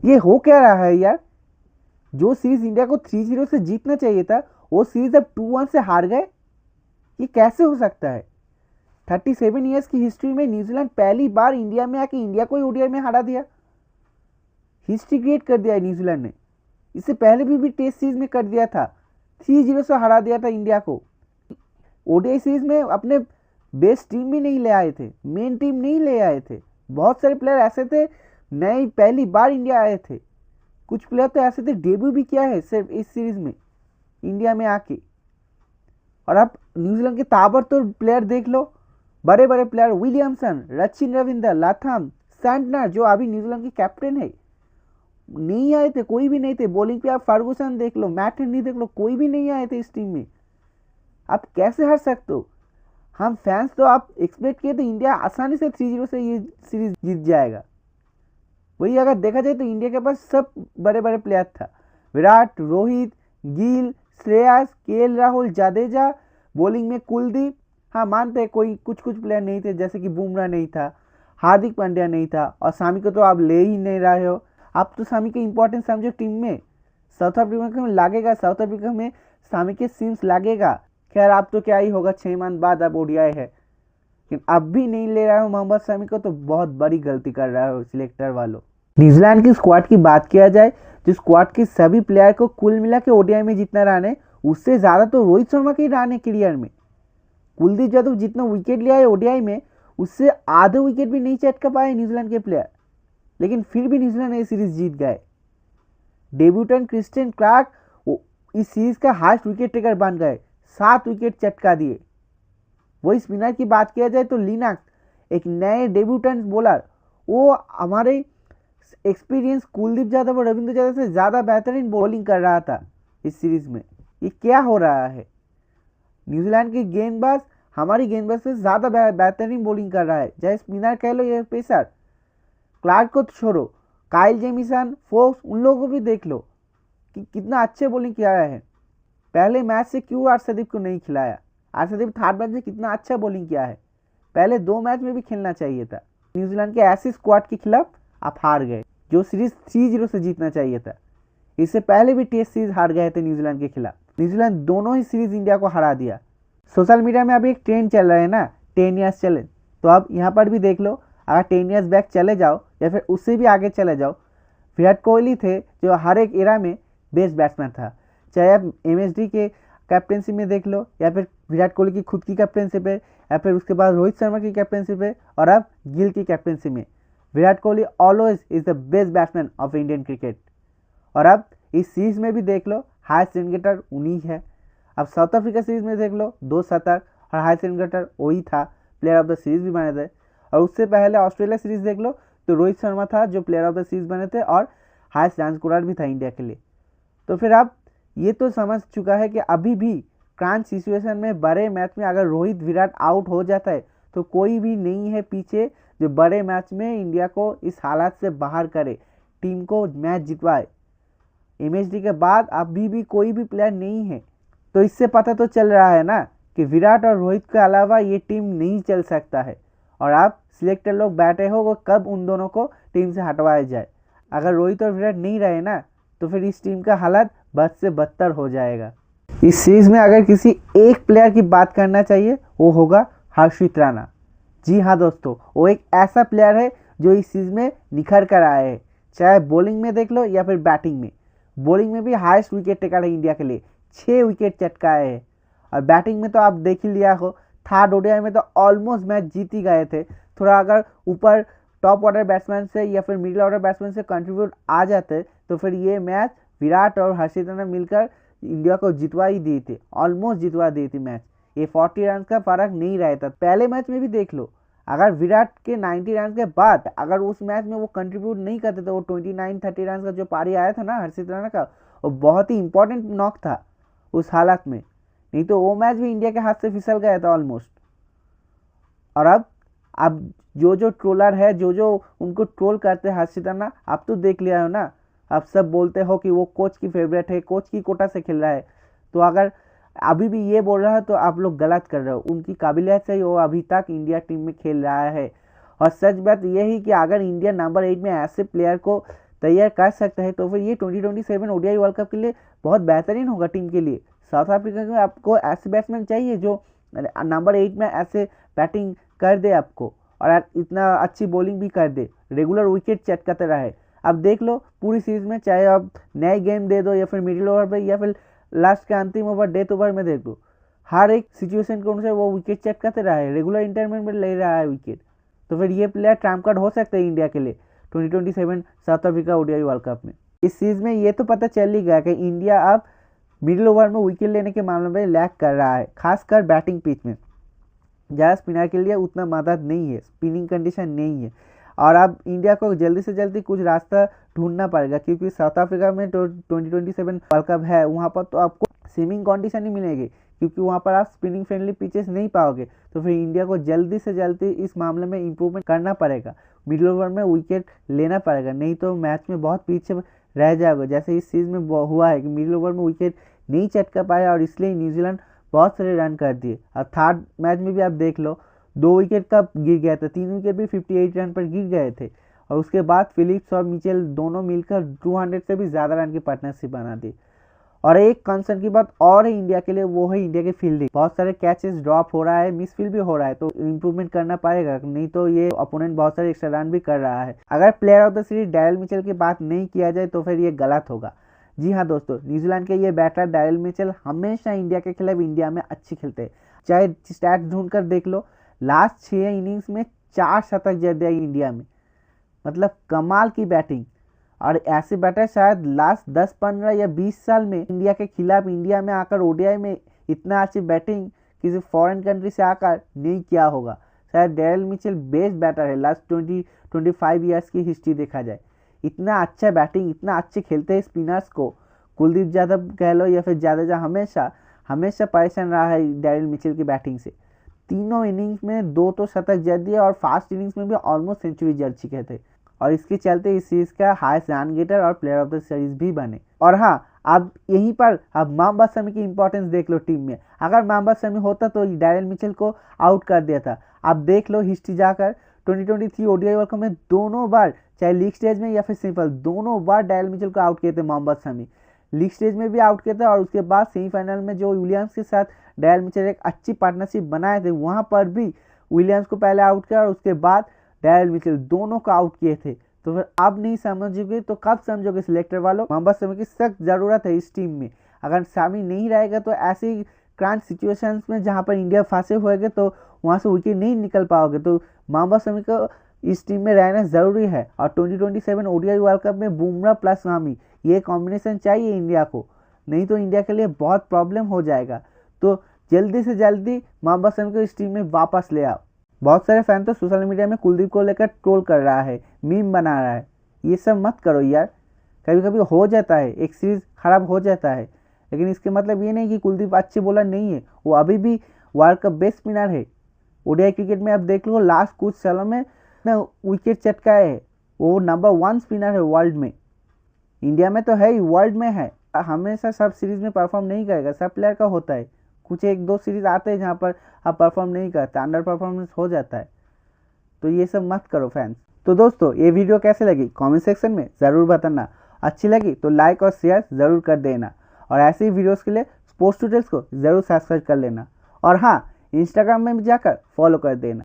ये हो क्या रहा है यार? जो सीरीज इंडिया को 3-0 से जीतना चाहिए था, वो सीरीज अब 2-1 से हार गए। ये कैसे हो सकता है? 37 ईयर्स की हिस्ट्री में न्यूजीलैंड पहली बार इंडिया में आके इंडिया को ही ओडीआई में हरा दिया। हिस्ट्री क्रिएट कर दिया है न्यूजीलैंड ने। इससे पहले भी टेस्ट सीरीज में कर दिया था, 3-0 से हरा दिया था इंडिया को। ओडीआई सीरीज में अपने बेस्ट टीम भी नहीं ले आए थे, मेन टीम नहीं ले आए थे। बहुत सारे प्लेयर ऐसे थे नए, पहली बार इंडिया आए थे। कुछ प्लेयर तो ऐसे थे डेब्यू भी किया है सिर्फ इस सीरीज में इंडिया में आके। और आप न्यूजीलैंड के ताबड़तोड़ प्लेयर देख लो, बड़े बड़े player, Williamson, Rachin Ravindra, Latham, Santner जो अभी न्यूजीलैंड के कैप्टन है, नहीं आए थे, कोई भी नहीं थे। बॉलिंग पे आप फर्गूसन देख लो, मैट हेनरी देख लो, कोई भी नहीं आए थे इस टीम में। आप कैसे हार सकते हो? हम फैंस तो आप एक्सपेक्ट किए थे इंडिया आसानी से 3-0 से ये सीरीज जीत जाएगा। वही अगर देखा जाए तो इंडिया के पास सब बड़े बड़े प्लेयर था, विराट, रोहित, गिल, श्रेयस, केएल राहुल, जाडेजा, बॉलिंग में कुलदीप। हाँ मानते हैं कोई कुछ कुछ प्लेयर नहीं थे, जैसे कि बुमराह नहीं था, हार्दिक पांड्या नहीं था, और सामी को तो आप ले ही नहीं रहे हो। आप तो सामी के इंपॉर्टेंस समझो टीम में। साउथ अफ्रीका में लगेगा, साउथ अफ्रीका में सामी के सीम्स लगेगा। खैर आप तो क्या ही होगा, 6 मंथ बाद अब ओडीआई है, लेकिन अब भी नहीं ले रहा हो मोहम्मद शमी को, तो बहुत बड़ी गलती कर रहा हो सिलेक्टर वालों। न्यूजीलैंड की स्क्वाड की बात किया जाए, जो स्क्वाड के सभी प्लेयर को कुल मिला के ओडीआई में जितना रन है, उससे ज़्यादा तो रोहित शर्मा के रन है करियर में। कुलदीप यादव जितना विकेट लिया है ओडीआई में, उससे आधे विकेट भी नहीं चटका पाए न्यूजीलैंड के प्लेयर, लेकिन फिर भी न्यूजीलैंड ये सीरीज जीत गए। डेब्यूटेंट क्रिस्टियन क्लार्क इस सीरीज का हाईएस्ट विकेट टेकर बन गए, 7 विकेट चटका दिए। वही स्पिनर की बात किया जाए तो लिनक्स एक नए डेब्यूटेंट बॉलर, वो हमारे एक्सपीरियंस कुलदीप यादव और रविंद्र जडेजा से ज़्यादा बेहतरीन बॉलिंग कर रहा था इस सीरीज में। ये क्या हो रहा है? न्यूजीलैंड के गेंदबाज हमारी गेंदबाज से ज़्यादा बेहतरीन बॉलिंग कर रहा है, चाहे स्पिनर कह लो या पेसर। क्लार्क को छोड़ो, काइल जेमिसन, फोक्स, उन लोगों को भी देख लो कि कितना अच्छे बॉलिंग किया है। पहले मैच से क्यों अर्शदीप को नहीं खिलाया? अर्शदीप थर्ड मैच में कितना अच्छा बॉलिंग किया है, पहले 2 मैच में भी खेलना चाहिए था। न्यूजीलैंड के ऐसे स्क्वाड के खिलाफ आप हार गए, जो सीरीज 3-0 से जीतना चाहिए था। इससे पहले भी टेस्ट सीरीज हार गए थे न्यूजीलैंड के खिलाफ। न्यूजीलैंड दोनों ही सीरीज इंडिया को हरा दिया। सोशल मीडिया में अभी एक ट्रेंड चल रहा है ना, 10 ईयर्स चैलेंज, तो आप यहाँ पर भी देख लो। अगर 10 ईयर्स बैक चले जाओ या फिर उससे भी आगे चले जाओ, विराट कोहली थे जो हर एक एरा में बेस्ट बैट्समैन था। चाहे आप एमएसडी के कैप्टनसी में देख लो, या फिर विराट कोहली की खुद की कैप्टनसी पे, या फिर उसके बाद रोहित शर्मा की कैप्टनसी पे, और अब गिल की कैप्टनसी में, Virat Kohli always is the best batsman of Indian cricket. और अब इस सीरीज में भी देख लो, हाईएस्ट रन गेटर उन्हीं है। अब साउथ अफ्रीका सीरीज में देख लो, 2 शतक और हाईएस्ट रन गेटर वही था, प्लेयर ऑफ द सीरीज भी बने थे। और उससे पहले ऑस्ट्रेलिया सीरीज देख लो तो रोहित शर्मा था जो प्लेयर ऑफ द सीरीज बने थे, और हाईएस्ट रन स्कोरर भी था इंडिया के लिए। तो फिर अब ये तो समझ चुका है कि अभी भी क्रांच सिचुएशन में बड़े मैच में अगर रोहित विराट आउट हो जाता है तो कोई भी नहीं है पीछे जो बड़े मैच में इंडिया को इस हालात से बाहर करे, टीम को मैच जितवाए। एमएसडी के बाद अभी भी कोई भी प्लेयर नहीं है। तो इससे पता तो चल रहा है ना कि विराट और रोहित के अलावा ये टीम नहीं चल सकता है। और आप सिलेक्टर लोग बैठे हो वो कब उन दोनों को टीम से हटवाया जाए। अगर रोहित और विराट नहीं रहे ना, तो फिर इस टीम का हालत बद से बदतर हो जाएगा। इस सीरीज में अगर किसी एक प्लेयर की बात करना चाहिए, वो होगा हर्षित राणा। जी हाँ दोस्तों, वो एक ऐसा प्लेयर है जो इस सीरीज में निखर कर आए हैं, चाहे बॉलिंग में देख लो या फिर बैटिंग में। बॉलिंग में भी हाईएस्ट विकेट टेकर है इंडिया के लिए, 6 विकेट चटकाए हैं। और बैटिंग में तो आप देख ही लिया हो, थर्ड ओडीआई में तो ऑलमोस्ट मैच जीत ही गए थे। थोड़ा अगर ऊपर टॉप ऑर्डर बैट्समैन से या फिर मिडिल ऑर्डर बैट्समैन से कंट्रीब्यूट आ जाते तो फिर ये मैच विराट और हर्षित राणा मिलकर इंडिया को जितवा ही दी थी, ऑलमोस्ट जितवा दी थी मैच। ये 40 रन का फर्क नहीं रहता। पहले मैच में भी देख लो, अगर विराट के 90 रन के बाद अगर उस मैच में वो कंट्रीब्यूट नहीं करते थे, वो 29-30 रन का जो पारी आया था ना हर्षित राणा का, वो बहुत ही इंपॉर्टेंट नॉक था उस हालत में, नहीं तो वो मैच भी इंडिया के हाथ से फिसल गया था ऑलमोस्ट। और अब जो ट्रोलर है, जो उनको ट्रोल करते हैं हर्षित राणा, आप तो देख लिया हो ना। आप सब बोलते हो कि वो कोच की फेवरेट है, कोच की कोटा से खेल रहा है। तो अगर अभी भी ये बोल रहा है तो आप लोग गलत कर रहे हो। उनकी काबिलियत से वो अभी तक इंडिया टीम में खेल रहा है। और सच बात ये ही कि अगर इंडिया नंबर 8 में ऐसे प्लेयर को तैयार कर सकता है तो फिर ये 2027 ओडीआई वर्ल्ड कप के लिए बहुत बेहतरीन होगा टीम के लिए। साउथ अफ्रीका में आपको ऐसे बैट्समैन चाहिए जो नंबर 8 में ऐसे बैटिंग कर दे आपको, और इतना अच्छी बॉलिंग भी कर दे, रेगुलर विकेट चटकाते रहे। अब देख लो पूरी सीरीज में, चाहे आप नए गेम दे दो या फिर मिडिल ओवर पे या फिर लास्ट के अंतिम ओवर, डेथ ओवर में देख लो, हर एक सिचुएशन के अनुसार वो विकेट चटकाते रहा है, रेगुलर इंटरवल में ले रहा है विकेट। तो फिर ये प्लेयर ट्रम्प कार्ड हो सकता है इंडिया के लिए 2027 south Africa ODI world cup में। इस सीरीज में ये तो पता चल ही गया कि इंडिया अब मिडिल ओवर में विकेट लेने के मामले में लैग कर रहा है, खासकर बैटिंग पिच में। ज़्यादा स्पिनर के लिए उतना मदद नहीं है, स्पिनिंग कंडीशन नहीं है, और अब इंडिया को जल्दी से जल्दी कुछ रास्ता ढूंढना पड़ेगा, क्योंकि साउथ अफ्रीका में तो 2027 वर्ल्ड कप है, वहाँ पर तो आपको स्विमिंग कंडीशन नहीं मिलेगी, क्योंकि वहाँ पर आप स्पिनिंग फ्रेंडली पिचेस नहीं पाओगे। तो फिर इंडिया को जल्दी से जल्दी इस मामले में इम्प्रूवमेंट करना पड़ेगा, मिडिल ओवर में विकेट लेना पड़ेगा, नहीं तो मैच में बहुत पीछे रह जाएगा। जैसे इस सीरीज में हुआ है कि मिडिल ओवर में विकेट नहीं चटका पाया और इसलिए न्यूजीलैंड बहुत सारे रन कर दिए। और थर्ड मैच में भी आप देख लो 2 विकेट का गिर गया था, 3 विकेट भी 58 रन पर गिर गए थे, और उसके बाद फिलिप्स और मिचेल दोनों मिलकर 200 से भी ज़्यादा रन की पार्टनरशिप बना दी। और एक कंसर्न की बात और है इंडिया के लिए, वो है इंडिया की फील्डिंग। बहुत सारे कैचेस ड्रॉप हो रहा है, मिस फील्ड भी हो रहा है, तो इम्प्रूवमेंट करना पड़ेगा, नहीं तो ये अपोनेंट बहुत सारे एक्स्ट्रा रन भी कर रहा है। अगर player of the series Darrell Mitchell की बात नहीं किया जाए तो फिर ये गलत होगा। जी हाँ दोस्तों, न्यूजीलैंड के ये बैटर डैरेल मिचेल हमेशा इंडिया के खिलाफ इंडिया में अच्छे खेलते हैं। चाहे स्टैट्स ढूंढ कर देख लो, लास्ट 6 इनिंग्स में 4 शतक जड़ दिया इंडिया में, मतलब कमाल की बैटिंग। और ऐसे बैटर शायद लास्ट 10, 15 या 20 साल में इंडिया के खिलाफ इंडिया में आकर ओडीआई में इतना अच्छी बैटिंग किसी फॉरेन कंट्री से आकर नहीं किया होगा। शायद डैरेल मिचेल बेस्ट बैटर है लास्ट 20-25 ईयर्स की हिस्ट्री देखा जाए। इतना अच्छा बैटिंग, इतना अच्छे खेलते हैं स्पिनर्स को, कुलदीप यादव कह लो या फिर जाडेजा, हमेशा परेशान रहा है डैरेल मिचेल की बैटिंग से। तीनों इनिंग्स में 2 तो शतक जड़ दिए और फास्ट इनिंग्स में भी ऑलमोस्ट सेंचुरी जड़ चुके थे, और इसके चलते इस सीरीज का हाईएस्ट रन गेटर और प्लेयर ऑफ द सीरीज भी बने। और हाँ, अब यहीं पर अब मोहम्मद शमी की इंपॉर्टेंस देख लो टीम में। अगर मोहम्मद शमी होता तो डैरेल मिचेल को आउट कर दिया था। अब देख लो हिस्ट्री जाकर 2023 ओडीआई वर्ल्ड कप में दोनों बार, चाहे लीग स्टेज में या फिर सिंपल, दोनों बार डैरेल मिचेल को आउट किए थे मोहम्मद शमी। लीग स्टेज में भी आउट किया था, और उसके बाद सेमीफाइनल में जो विलियम्स के साथ डैरेल मिचेल एक अच्छी पार्टनरशिप बनाए थे, वहाँ पर भी विलियम्स को पहले आउट किया और उसके बाद डैरेल मिचेल, दोनों को आउट किए थे। तो फिर आप नहीं समझोगे तो कब समझोगे सिलेक्टर वालों? मोहम्मद शमी की सख्त ज़रूरत है इस टीम में। अगर शमी नहीं रहेगा तो ऐसी क्रांच सिचुएशंस में जहाँ पर इंडिया फंसे हुए तो वहाँ से विकेट नहीं निकल पाओगे। तो मोहम्मद शमी को इस टीम में रहना ज़रूरी है। और 2027 ओडीआई वर्ल्ड कप में बुमराह प्लस शमी, ये कॉम्बिनेशन चाहिए इंडिया को, नहीं तो इंडिया के लिए बहुत प्रॉब्लम हो जाएगा। तो जल्दी से जल्दी मोहम्मद शमी को इस टीम में वापस ले आओ। बहुत सारे फैन तो सोशल मीडिया में कुलदीप को लेकर ट्रोल कर रहा है, मीम बना रहा है। ये सब मत करो यार, कभी कभी हो जाता है, एक सीरीज खराब हो जाता है, लेकिन इसके मतलब ये नहीं कि कुलदीप अच्छे बॉलर नहीं है। वो अभी भी वर्ल्ड कप बेस्ट स्पिनर है। ओडीआई क्रिकेट में आप देख लो लास्ट कुछ सालों में ना विकेट चटकाए है, वो नंबर 1 स्पिनर है वर्ल्ड में। इंडिया में तो है ही, वर्ल्ड में है। हमेशा सब सीरीज में परफॉर्म नहीं करेगा, सब प्लेयर का होता है। कुछ 1-2 सीरीज आते हैं जहाँ पर आप परफॉर्म नहीं करते, अंडर परफॉर्मेंस हो जाता है। तो ये सब मत करो फैंस। तो दोस्तों, ये वीडियो कैसे लगी कमेंट सेक्शन में ज़रूर बताना। अच्छी लगी तो लाइक और शेयर ज़रूर कर देना, और ऐसे ही वीडियोस के लिए स्पोर्ट्स टुडेल्स को ज़रूर सब्सक्राइब कर लेना, और हाँ, इंस्टाग्राम में भी जाकर फॉलो कर देना।